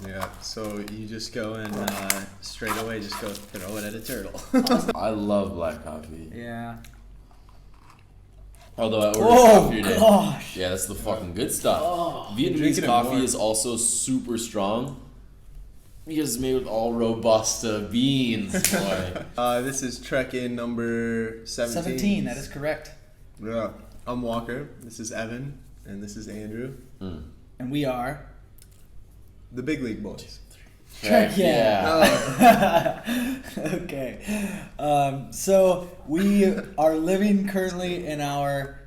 Yeah, so you just go and straight away just go throw it at a turtle. I love black coffee. Yeah. Although I ordered coffee today. Gosh. Yeah, that's the fucking good stuff. Oh, Vietnamese coffee is also super strong because it's made with all Robusta beans, boy. This is Trek-In number 17. 17, that is correct. Yeah. I'm Walker, this is Evan, and this is Andrew. And we are... The Big League Boys. Trekyeah. Okay. So we are living currently in our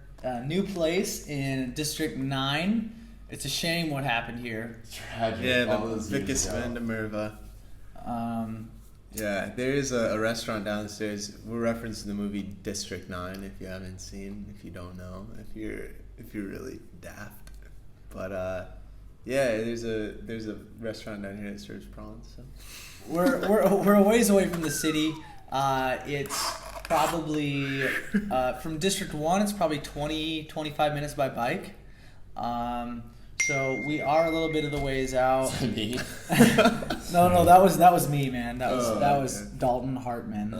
new place in District 9. It's a shame what happened here. Tragic. Yeah, the Vicus Van de Merva. Yeah, there is a restaurant downstairs. We're referencing the movie District 9 if you haven't seen, if you don't know, if you're really daft. But yeah, there's a restaurant down here that serves prawns. So. We're a ways away from the city. It's probably from District 1. It's probably 20-25 minutes by bike. So we are a little bit of the ways out. Me? No, that was me, man. That was Dalton Hartman.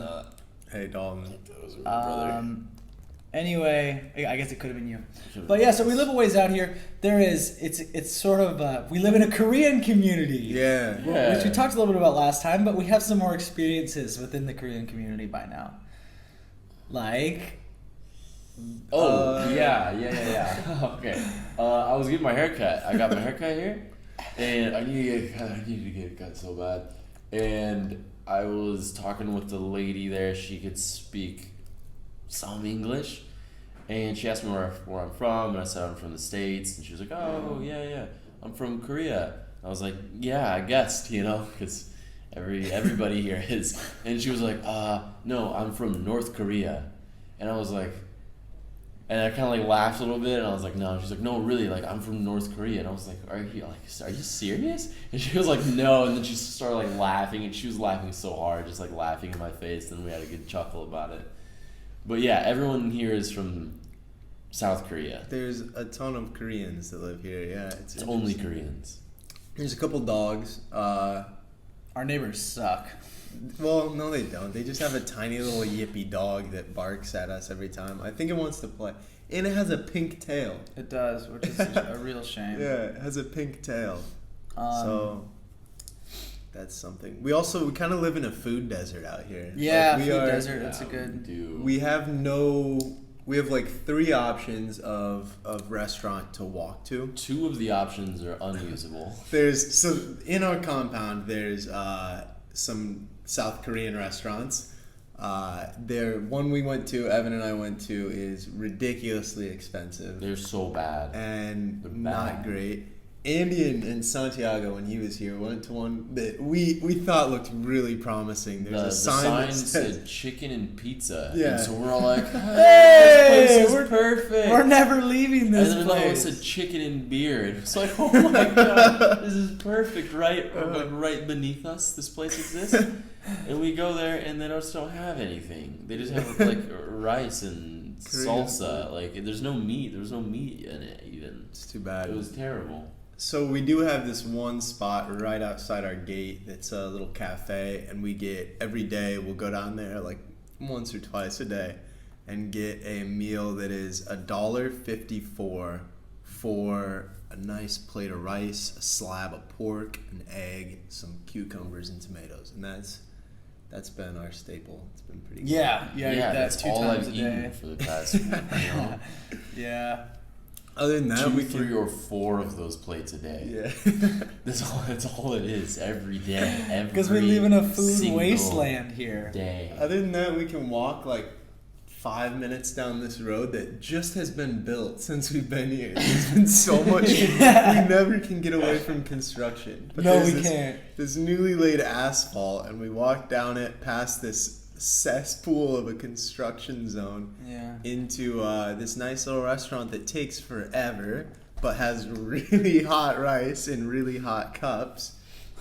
Hey, Dalton. That was my brother. Anyway, I guess it could have been you. But yeah, so we live a ways out here. It's sort of, we live in a Korean community. Yeah. Which we talked a little bit about last time, but we have some more experiences within the Korean community by now. Like... Yeah. Okay. I was getting my haircut. I got my haircut here, and I needed to get it cut so bad. And I was talking with the lady there. She could speak some English, and she asked me where I'm from, and I said I'm from the States, and she was like, "Oh, yeah, I'm from Korea." I was like, "Yeah, I guessed, because everybody here is." And she was like, "No, I'm from North Korea," and I was like. And I kind of like laughed a little bit, and I was like, "No." She's like, "No, really, like I'm from North Korea." And I was like, "Are you serious?" And she was like, "No." And then she started like laughing, and she was laughing so hard, just like laughing in my face. And we had a good chuckle about it. But yeah, everyone here is from South Korea. There's a ton of Koreans that live here. Yeah, it's only Koreans. There's a couple dogs. Our neighbors suck. Well, no, they don't. They just have a tiny little yippy dog that barks at us every time. I think it wants to play. And it has a pink tail. It does, which is a real shame. Yeah, it has a pink tail. So that's something. We kind of live in a food desert out here. Yeah, food desert. That's a good. We have like 3 options of restaurant to walk to. 2 of the options are unusable. In our compound there's some South Korean restaurants. One we went to, Evan and I went to, is ridiculously expensive. They're so bad. And not great. Andy and Santiago, when he was here, went to one that we thought looked really promising. There's a sign that said chicken and pizza. Yeah. And so we're all like, hey, this place is perfect. We're never leaving this place. And then another one said chicken and beer. And it's like, oh my god, this is perfect, right? Right beneath us, this place exists. And we go there, and they just don't have anything. They just have like rice and salsa. Like there's no meat. There was no meat in it even. It's too bad. It was terrible. So we do have this one spot right outside our gate that's a little cafe, and every day we'll go down there like once or twice a day and get a meal that is $1.54 for a nice plate of rice, a slab of pork, an egg, some cucumbers and tomatoes, and that's been our staple. It's been pretty good. Yeah, that's 2 all times I've a eaten day for the past week. Yeah. Other than that, 2, 3, or 4 of those plates a day. Yeah. That's all it is every day. Because we live in a food wasteland here. Day. Other than that, we can walk like 5 minutes down this road that just has been built since we've been here. There's been so much. We never can get away from construction. But we can't. This newly laid asphalt, and we walk down it past this cesspool of a construction zone into this nice little restaurant that takes forever but has really hot rice in really hot cups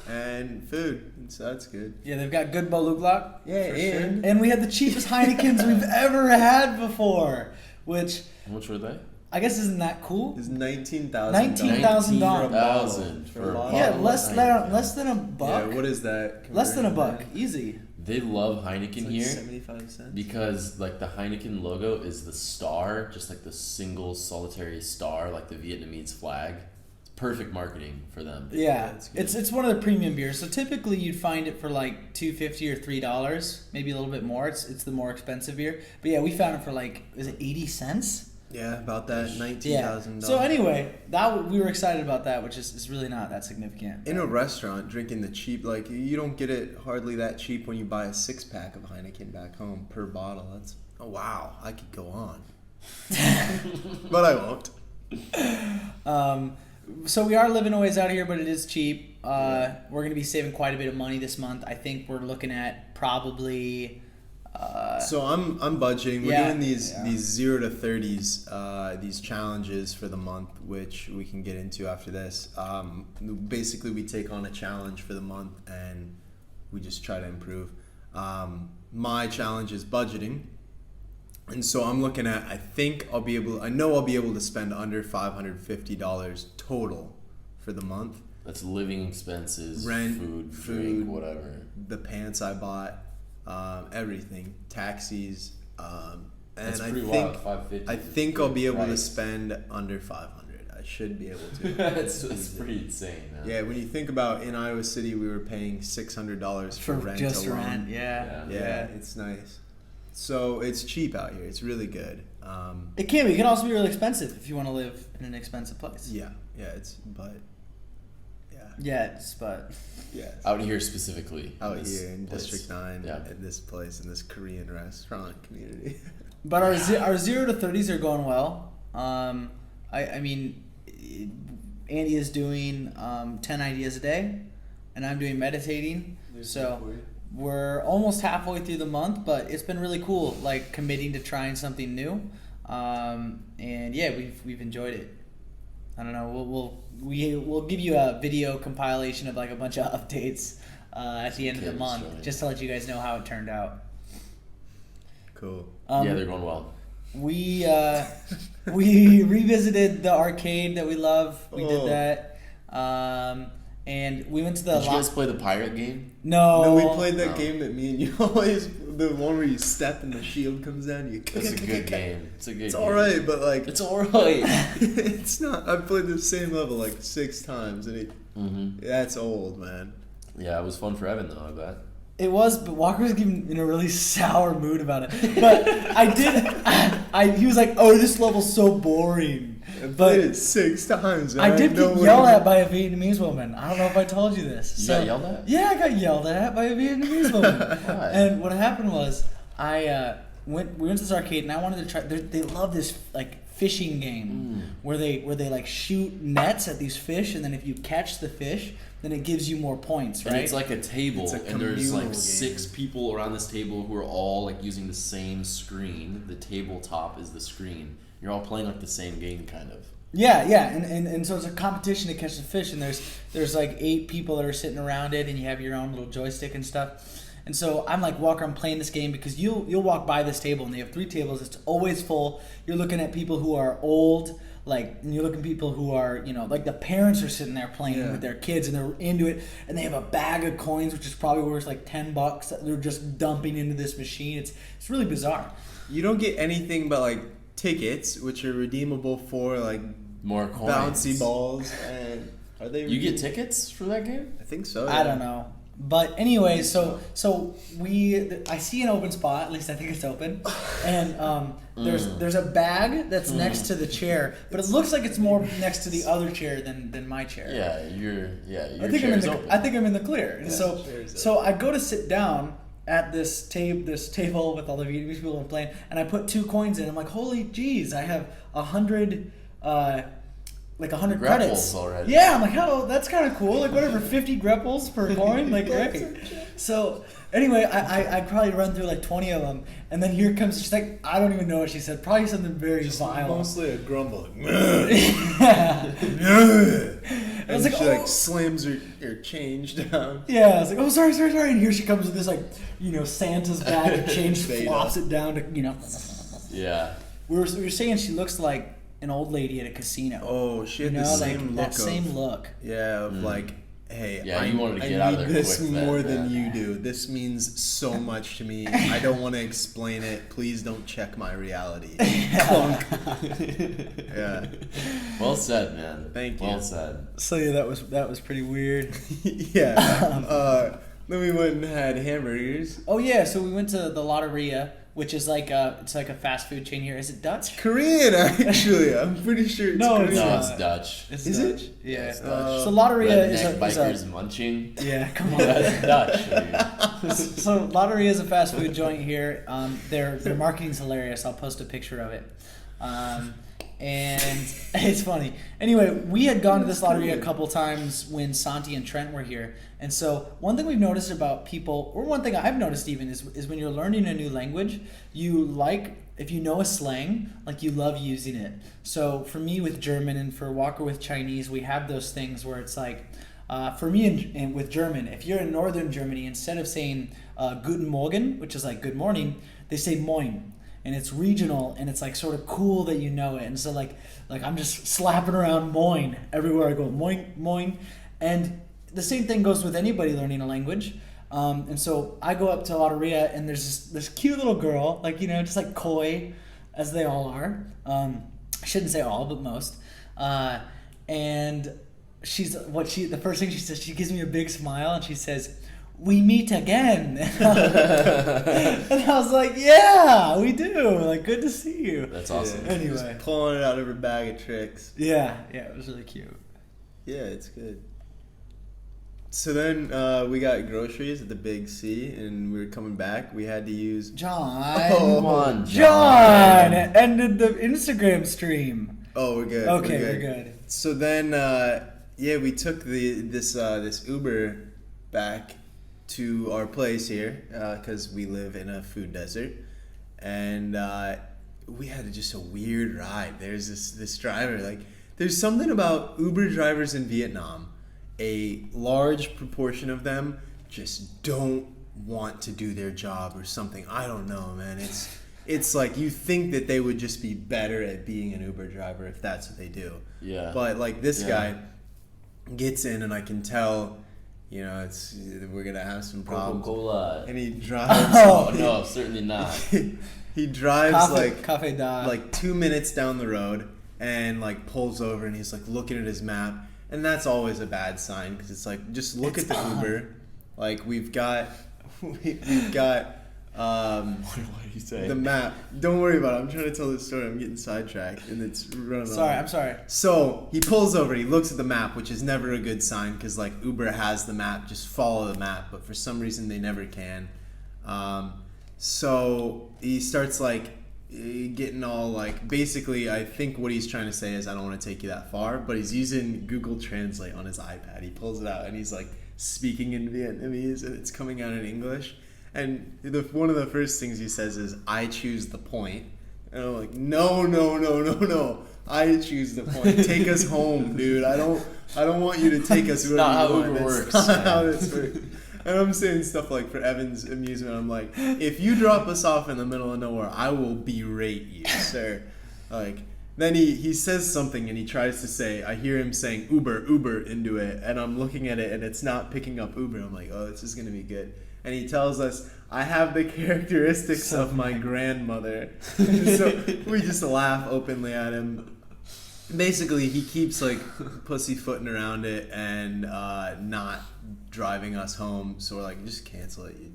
and food, and so that's good. Yeah, they've got good boluglak. Yeah, and we had the cheapest Heinekens we've ever had before, which... How much were they? I guess isn't that cool? It's $19,000. $19,000 for a bottle. Yeah, of less Heineken. than a buck. Yeah, what is that? Less than a buck, conversion? easy. They love Heineken It's like here 75 cents. because like the Heineken logo is the star, just like the single solitary star, like the Vietnamese flag. It's perfect marketing for them. Yeah, that's good. it's one of the premium beers. So typically you'd find it for like $2.50 or $3, maybe a little bit more. It's the more expensive beer. But yeah, we found it for like, is it 80 cents? Yeah, about that. $19,000. Yeah. So anyway, we were excited about that, which is really not that significant. In a restaurant, drinking the cheap, like, you don't get it hardly that cheap when you buy a 6-pack of Heineken back home per bottle. That's, oh wow, I could go on. But I won't. So we are living a ways out here, but it is cheap. We're going to be saving quite a bit of money this month. I think we're looking at probably... So I'm budgeting. We're Yeah, doing these yeah. 0 to 30s, these challenges for the month, which we can get into after this. Basically, we take on a challenge for the month and we just try to improve. My challenge is budgeting, and so I'm looking at. I know I'll be able to spend under $550 total for the month. That's living expenses, Rent, food, food, drink, whatever. The pants I bought. Everything, taxis, and That's I pretty think wild. $550. I think I'll be able to Price. spend under 500. I should be able to. That's pretty insane. Man. Yeah, when you think about in Iowa City, we were paying $600 for rent just alone. rent. Yeah. Yeah, it's nice. So it's cheap out here. It's really good. It can be. It can also be really expensive if you want to live in an expensive place. Yeah. But Yes. Out here specifically. Out this here in place. District 9, Yeah. at this place, in this Korean restaurant community. But our 0 to 30s are going well. I mean, Andy is doing 10 ideas a day, and I'm doing meditating. So we're almost halfway through the month, but it's been really cool, like committing to trying something new. And yeah, we've enjoyed it. I don't know. We'll give you a video compilation of like a bunch of updates at the end of the Kids month, showing. just to let you guys know how it turned out. Cool. Yeah, they're going well. We revisited the arcade that we love. We did Oh. that, and we went to the. Did you guys play the pirate game? No, No, we played that No. game that me and you always, the one where you step and the shield comes down. You That's a good game. It's a good It's game. alright, but like It's alright. it's not. I've played the same level like 6 times, and that's old, man. Yeah, it was fun for Evan though, I bet. It was, but Walker was getting in a really sour mood about it. But he was like, "Oh, this level's so boring." I But played it 6 times. And I did know get what yelled it- at by a Vietnamese woman. I don't know if I told you this. You got yelled at? Yeah, I got yelled at by a Vietnamese woman. Why? And what happened was, we went to this arcade, and I wanted to try. They love this like fishing game where they like shoot nets at these fish, and then if you catch the fish, then it gives you more points, right? And it's like a table, It's a and there's communal like game. 6 people around this table who are all like using the same screen. The tabletop is the screen. You're all playing like the same game, kind of. Yeah, and so it's a competition to catch the fish, and there's like 8 people that are sitting around it, and you have your own little joystick and stuff. And so I'm like, Walker, I'm playing this game because you'll walk by this table, and they have 3 tables. It's always full. You're looking at people who are old, and you're looking at people who are, like the parents are sitting there playing with their kids, and they're into it, and they have a bag of coins, which is probably worth like $10 that they're just dumping into this machine. It's really bizarre. You don't get anything but like tickets, which are redeemable for like More coins. bouncy balls. And are they? You get tickets for that game? I think so. I don't know. But anyway, so I see an open spot. At least I think it's open, and there's a bag that's next to the chair, but it looks like it's more next to the other chair than my chair. Yeah, your I think chair's open. I think I'm in the clear. And chair's so I go to sit down at this table with all the Vietnamese people playing, and I put 2 coins in. I'm like, holy jeez, I have 100. Like 100 Grepples credits already. Yeah, I'm like, oh, that's kind of cool. Like whatever, 50 grepples per coin, like great. So anyway, I probably run through like 20 of them, and then here comes, she's like, I don't even know what she said. Probably something very vile. Mostly a grumble. Yeah. And I was like, she oh. slams her change down. Yeah, I was like, oh, sorry. And here she comes with this like, Santa's bag of change, Fade flops up. it down to, Yeah. We were saying she looks like an old lady at a casino. Oh, she had the same look. That same look. Yeah, of like, hey, you wanted to get I out of need there this quick more then, than you do. This means so much to me. I don't want to explain it. Please don't check my reality. Clunk. Yeah. Well said, man. Thank you. Well said. So yeah, that was pretty weird. Yeah. Then we went and had hamburgers. Oh yeah, so we went to the Lotteria, which is like it's like a fast food chain here. Is it Dutch? Korean, actually. I'm pretty sure it's Korean. No, it's Dutch. It's Is Dutch. it? Yeah. It's Dutch. So Lotteria Redneck is bikers munching. Yeah, come on. That's Dutch. Dude. So Lotteria is a fast food joint here. Their marketing's hilarious. I'll post a picture of it. And it's funny. Anyway, we had gone to this Lotteria a couple times when Santi and Trent were here. And so one thing we've noticed about people, or one thing I've noticed even, is when you're learning a new language, if you know a slang, like you love using it. So for me with German and for Walker with Chinese, we have those things where it's like, for me and with German, if you're in northern Germany, instead of saying Guten Morgen, which is like good morning, they say Moin. And it's regional, and it's like sort of cool that you know it. And so like I'm just slapping around Moin everywhere I go, Moin, Moin. And the same thing goes with anybody learning a language. And so I go up to Lotteria, and there's this cute little girl, like, you know, just like coy, as they all are. I shouldn't say all, but most. And the first thing she says, she gives me a big smile, and she says, "We meet again." And I was like, yeah, we do. Like, good to see you. That's awesome. Yeah, Anyway. just pulling it out of her bag of tricks. Yeah, it was really cute. Yeah, it's good. So then we got groceries at the Big C, and we were coming back. We had to use... John. Come on, John ended the Instagram stream. Oh, we're good. Okay, we're good. So then, we took this Uber back to our place here because we live in a food desert, and we had just a weird ride. There's this driver, like, there's something about Uber drivers in Vietnam. A large proportion of them just don't want to do their job or something. I don't know, man. It's like you think that they would just be better at being an Uber driver if that's what they do. Yeah. But like this guy gets in, and I can tell, you know, we're gonna have some problems. Coca-Cola. And he drives. Oh no, certainly not. He drives Cafe da. like 2 minutes down the road, and like pulls over, and he's like looking at his map, and that's always a bad sign because it's like, just look at the Uber. Like we've got. What do you say? The map. Don't worry about it. I'm trying to tell this story. I'm getting sidetracked, and it's running. I'm sorry. So he pulls over. He looks at the map, which is never a good sign because like Uber has the map. Just follow the map, but for some reason they never can. So he starts like getting all like, basically I think what he's trying to say is, I don't want to take you that far, but he's using Google Translate on his iPad. He pulls it out and he's like speaking in Vietnamese, and it's coming out in English. And one of the first things he says is, "I choose the point." And I'm like, no. I choose the point. Take us home, dude. I don't want you to take us. That's not how Uber works. That's not how this works. And I'm saying stuff like, for Evan's amusement, I'm like, if you drop us off in the middle of nowhere, I will berate you, sir. Like, then he says something, and he tries to say, I hear him saying Uber into it, and I'm looking at it, and it's not picking up Uber. I'm like, oh, this is going to be good. And he tells us, I have the characteristics of my grandmother. So we just laugh openly at him. Basically, he keeps like pussyfooting around it and not driving us home. So we're like, just cancel it, you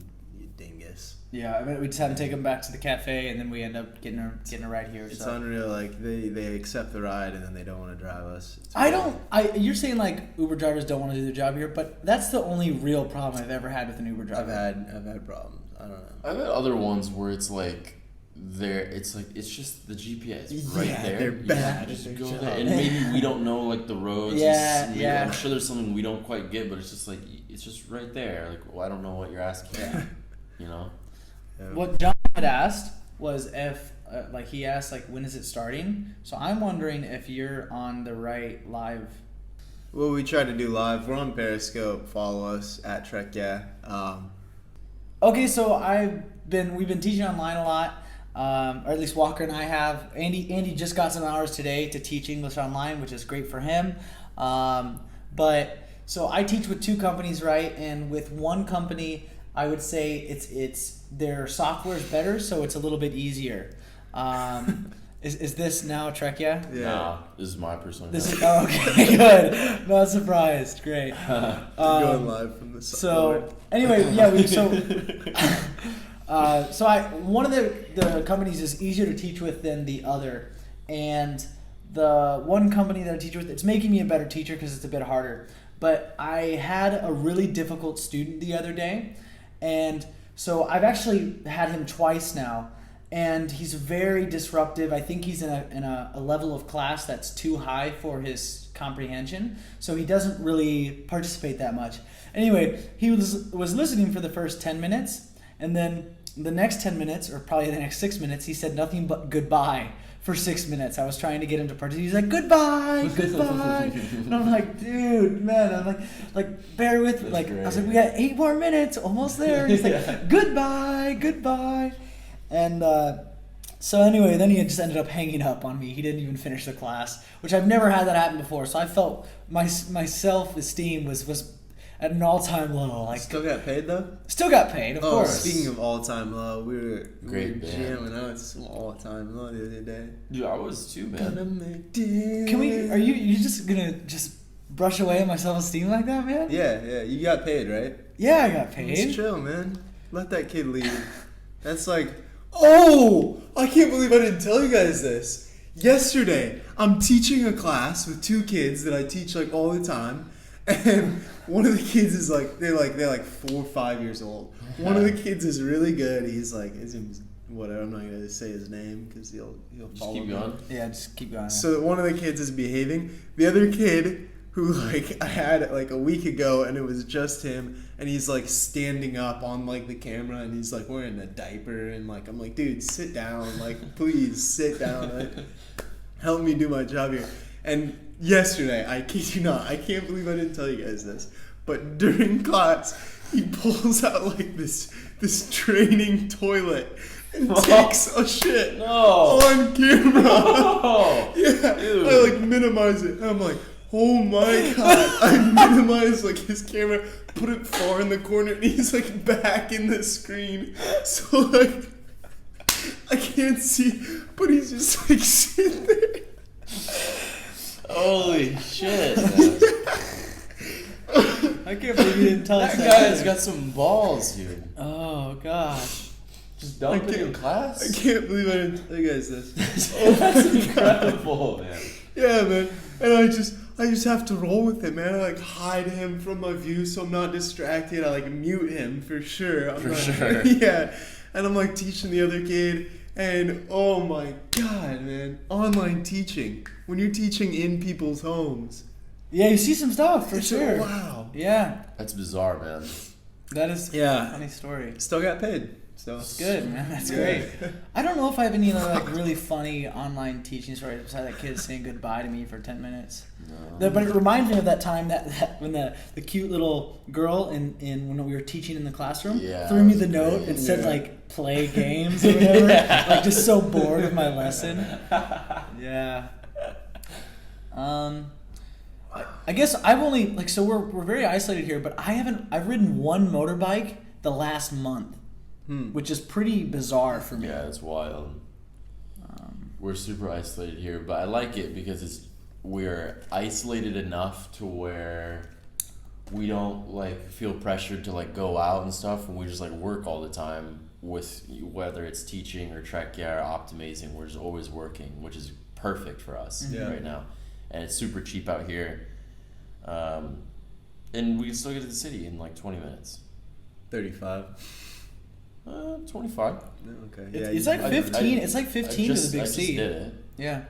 dingus. Yeah, I mean, we just had to take him back to the cafe, and then we end up getting a ride here. It's unreal. Like they accept the ride, and then they don't want to drive us. You're saying like Uber drivers don't want to do their job here, but that's the only real problem I've ever had with an Uber driver. I've had problems. I don't know. I've had other ones where it's like it's just the GPS right there. They're bad. Just go there, and maybe we don't know like the roads. Yeah. I'm sure there's something we don't quite get, but it's just like, it's just right there. Like, well, I don't know what you're asking. Yeah. You know. Yeah. What John had asked was if, he asked, like, when is it starting? So I'm wondering if you're on the right live. Well, we try to do live. We're on Periscope. Follow us at trekyeah. Okay, so we've been teaching online a lot. or at least Walker and I have. Andy just got some hours today to teach English online, which is great for him. But so I teach with 2 companies, right? And with one company, I would say it's their software is better, so it's a little bit easier. Is this now trekyeah? Yeah. Nah, this is my personal. This is okay. Good. Not surprised. Great. Going live from the So anyway, yeah. One of the companies is easier to teach with than the other, and the one company that I teach with, it's making me a better teacher because it's a bit harder. But I had a really difficult student the other day, and so I've actually had him twice now, and he's very disruptive. I think he's in a level of class that's too high for his comprehension, so he doesn't really participate that much. Anyway, he was listening for the first 10 minutes, and then the next 10 minutes, or probably the next 6 minutes, he said nothing but goodbye for 6 minutes. I was trying to get him to participate. He's like, goodbye, goodbye. And I'm like, dude, man, I'm like, bear with me. Like, I was like, we got 8 more minutes, almost there. And he's like, goodbye, goodbye. And so anyway, then he just ended up hanging up on me. He didn't even finish the class, which I've never had that happen before. So I felt my self-esteem was at an all-time low. Like, still got paid though? Still got paid, of course. Speaking of all-time low, we were Great jamming out some all-time low the other day. Dude, I was too, man. Are you just gonna just brush away my self-esteem like that, man? Yeah, you got paid, right? Yeah, I got paid. It's chill, man. Let that kid leave. That's like, oh, I can't believe I didn't tell you guys this. Yesterday, I'm teaching a class with 2 kids that I teach like all the time. And one of the kids is like they're like 4 or 5 years old. One of the kids is really good. He's like, whatever. I'm not gonna say his name because he'll follow me. Just keep going. Yeah, just keep going. So one of the kids is behaving. The other kid, who like I had like a week ago, and it was just him, and he's like standing up on like the camera, and he's like wearing a diaper, and like I'm like, dude, sit down, like please sit down, like help me do my job here. And yesterday, I kid you not, I can't believe I didn't tell you guys this, but during class, he pulls out like this training toilet and takes a shit on camera. Oh, yeah, dude. I like minimize it. I'm like, oh my god! I minimize like his camera, put it far in the corner, and he's like back in the screen, so like I can't see, but he's just like sitting there. Holy shit, man. I can't believe you didn't tell us That that. guy's got some balls, dude. Oh gosh. Just dumping in class? I can't believe I didn't tell you guys this. That's incredible, man. Yeah, man. And I just have to roll with it, man. I like hide him from my view so I'm not distracted. I like mute him for sure. Sure. Yeah. And I'm like teaching the other kid, and oh my god, man. Online teaching. When you're teaching in people's homes. Yeah, you see some stuff for sure. Wow. Yeah. That's bizarre, man. That is Yeah. a funny story. Still got paid. So It's good, man. That's Yeah. great. I don't know if I have any other like really funny online teaching stories besides that kid saying goodbye to me for 10 minutes. No. But it reminds me of that time that when the cute little girl in when we were teaching in the classroom threw me the note and said like play games or whatever. Like just so bored of my lesson. Yeah. I guess I've only like so we're very isolated here, but I've ridden one motorbike the last month, which is pretty bizarre for me. Yeah, it's wild. We're super isolated here, but I like it because we're isolated enough to where we don't like feel pressured to like go out and stuff, and we just like work all the time with whether it's teaching or trekyeah or optimizing. We're just always working, which is perfect for us right now, and it's super cheap out here, and we can still get to the city in like 20 minutes. 35. 25. Okay. It's like 15. It's like 15 to the big I just C. did it. Yeah.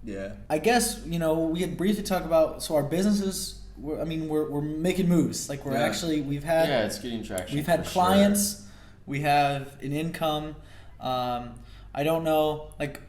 Yeah. I guess we had briefly talked about our businesses. We're making moves. Like we've had it's getting traction. We've had for clients. Sure. We have an income. I don't know. Like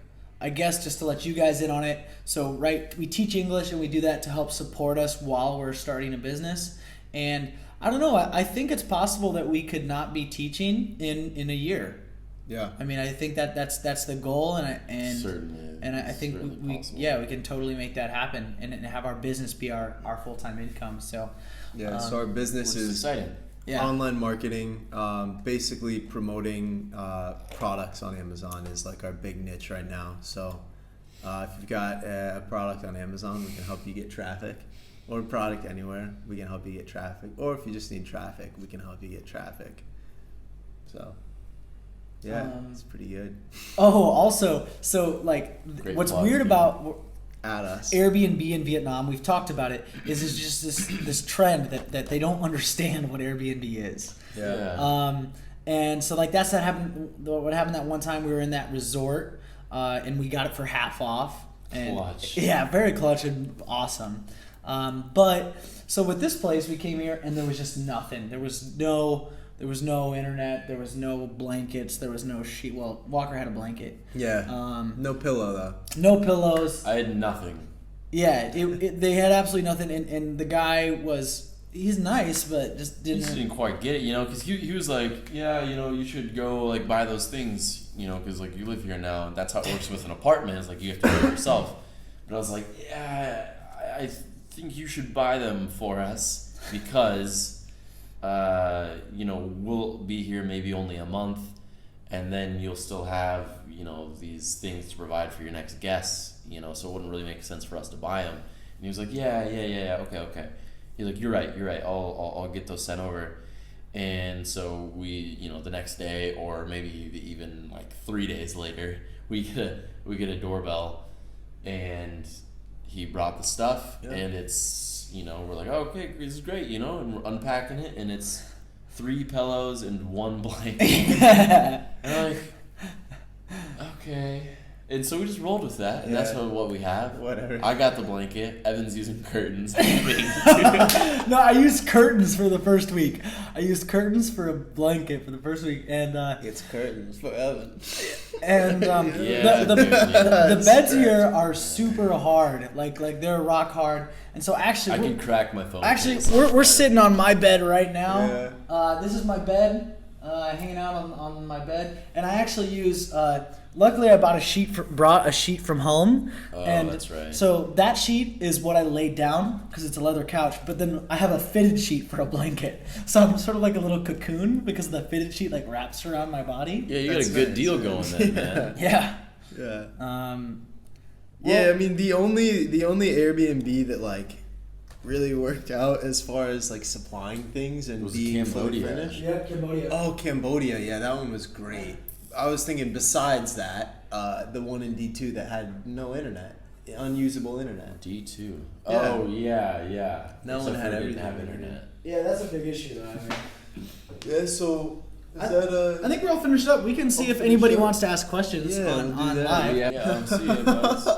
I guess just to let you guys in on it. So we teach English and we do that to help support us while we're starting a business. And I don't know. I think it's possible that we could not be teaching in a year. Yeah. I mean, I think that's the goal, and Certainly. And I think certainly we possible. we can totally make that happen and have our business be our full-time income. So Yeah. So our business Which is is exciting. yeah. online marketing, basically promoting products on Amazon is like our big niche right now. So if you've got a product on Amazon, we can help you get traffic, or a product anywhere, we can help you get traffic. Or if you just need traffic, we can help you get traffic. So yeah, it's pretty good. Oh, also, so like Great what's plug, weird dude. about At us. Airbnb in Vietnam, we've talked about it, is it's just this trend that they don't understand what Airbnb is. Yeah. And so like what happened that one time we were in that resort, and we got it for half off. And Clutch. Yeah, very clutch and awesome. But so with this place, we came here and there was just nothing. There was no internet. There was no blankets. There was no sheet. Well, Walker had a blanket. Yeah. No pillow though. No pillows. I had nothing. Yeah, they had absolutely nothing. And the guy he's nice, but just He just didn't. didn't quite get it, you know, because he was like, yeah, you know, you should go like buy those things, you know, because like you live here now, and that's how it works with an apartment. It's like you have to do it yourself. But I was like, yeah, I think you should buy them for us because, you know, we'll be here maybe only a month, and then you'll still have, you know, these things to provide for your next guests, you know, so it wouldn't really make sense for us to buy them. And he was like, yeah, okay. He's like, you're right. I'll get those sent over. And so we, you know, the next day or maybe even like 3 days later, we get a doorbell, and he brought the stuff, and it's, you know, we're like, oh, okay, this is great, you know, and we're unpacking it, and it's 3 pillows and 1 blanket. And I'm like, okay. And so we just rolled with that, and that's Yeah. what we have. Whatever. I got the blanket. Evan's using curtains. No, I used curtains for the first week. I used curtains for a blanket for the first week, and It's curtains for Evan. Yeah, the beds here are super hard. Like they're rock hard, and so actually I can crack my phone. Actually, case. we're sitting on my bed right now. Yeah. This is my bed, hanging out on my bed, and I actually use. Luckily, I brought a sheet from home, Oh, and that's right. so that sheet is what I laid down because it's a leather couch. But then I have a fitted sheet for a blanket, so I'm sort of like a little cocoon because the fitted sheet like wraps around my body. Yeah, you got That's a good nice. deal going then, man. Yeah. Yeah. Well, Yeah, I mean the only Airbnb that like really worked out as far as like supplying things and Was being fully Cambodia. finished. Yeah, Cambodia. Oh, Cambodia, yeah, that one was great. I was thinking besides that, the one in D2 that had no internet, unusable internet. D2. Yeah. Oh yeah. That one Except had for it everything. didn't have internet. Yeah, that's a big issue though. I mean. Yeah, so is I- that I think we're all finished up. We can see All if finished anybody up? wants to ask questions Yeah, on we'll do that. live. Yeah, see you guys.